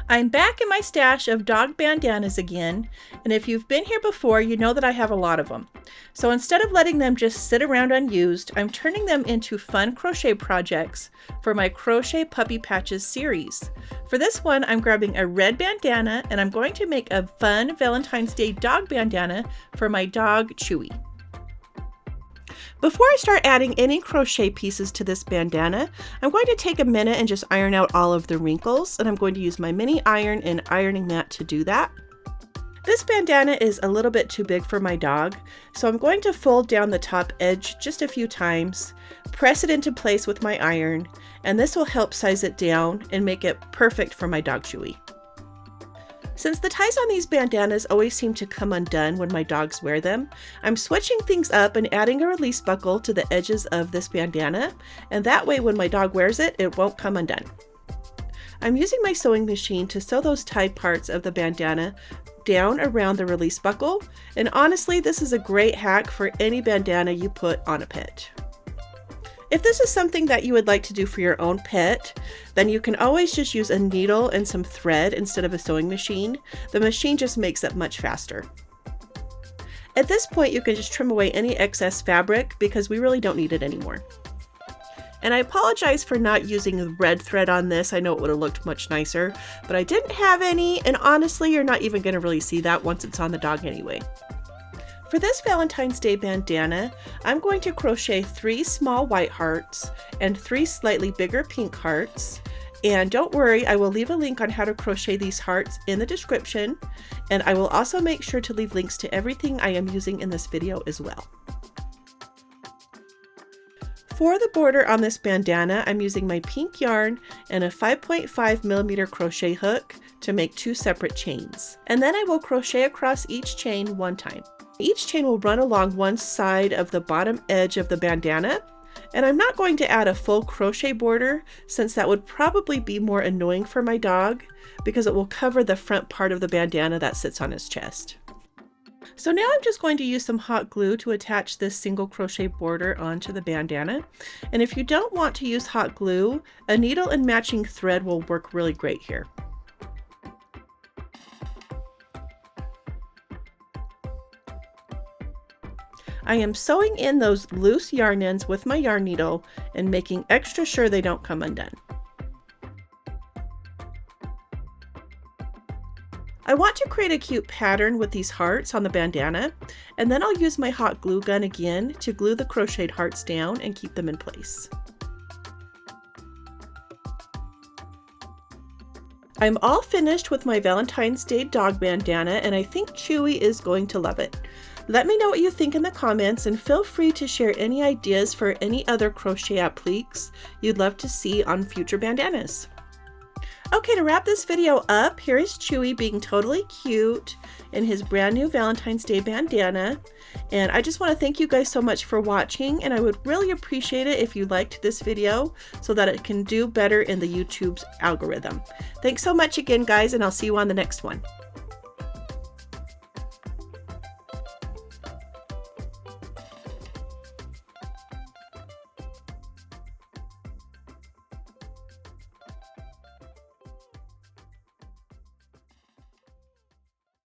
I'm back in my stash of dog bandanas again, and if you've been here before, you know that I have a lot of them. So instead of letting them just sit around unused, I'm turning them into fun crochet projects for my Crochet Puppy Patches series. For this one, I'm grabbing a red bandana and I'm going to make a fun Valentine's Day dog bandana for my dog Chewy. Before I start adding any crochet pieces to this bandana, I'm going to take a minute and just iron out all of the wrinkles, and I'm going to use my mini iron and ironing mat to do that. This bandana is a little bit too big for my dog, so I'm going to fold down the top edge just a few times, press it into place with my iron, and this will help size it down and make it perfect for my dog Chewy. Since the ties on these bandanas always seem to come undone when my dogs wear them, I'm switching things up and adding a release buckle to the edges of this bandana, and that way when my dog wears it, it won't come undone. I'm using my sewing machine to sew those tied parts of the bandana down around the release buckle, and honestly, this is a great hack for any bandana you put on a pet. If this is something that you would like to do for your own pet, then you can always just use a needle and some thread instead of a sewing machine. The machine just makes it much faster. At this point, you can just trim away any excess fabric because we really don't need it anymore. And I apologize for not using the red thread on this. I know it would have looked much nicer, but I didn't have any, and honestly, you're not even going to really see that once it's on the dog anyway. For this Valentine's Day bandana, I'm going to crochet 3 small white hearts and 3 slightly bigger pink hearts. And don't worry, I will leave a link on how to crochet these hearts in the description, and I will also make sure to leave links to everything I am using in this video as well. For the border on this bandana, I'm using my pink yarn and a 5.5mm crochet hook to make 2 separate chains. And then I will crochet across each chain 1 time. Each chain will run along one side of the bottom edge of the bandana, and I'm not going to add a full crochet border since that would probably be more annoying for my dog because it will cover the front part of the bandana that sits on his chest. So now I'm just going to use some hot glue to attach this single crochet border onto the bandana, and if you don't want to use hot glue, a needle and matching thread will work really great here. I am sewing in those loose yarn ends with my yarn needle and making extra sure they don't come undone. I want to create a cute pattern with these hearts on the bandana, and then I'll use my hot glue gun again to glue the crocheted hearts down and keep them in place. I'm all finished with my Valentine's Day dog bandana, and I think Chewy is going to love it. Let me know what you think in the comments, and feel free to share any ideas for any other crochet appliques you'd love to see on future bandanas. Okay, to wrap this video up, here is Chewy being totally cute in his brand new Valentine's Day bandana. And I just want to thank you guys so much for watching, and I would really appreciate it if you liked this video so that it can do better in the YouTube's algorithm. Thanks so much again, guys, and I'll see you on the next one.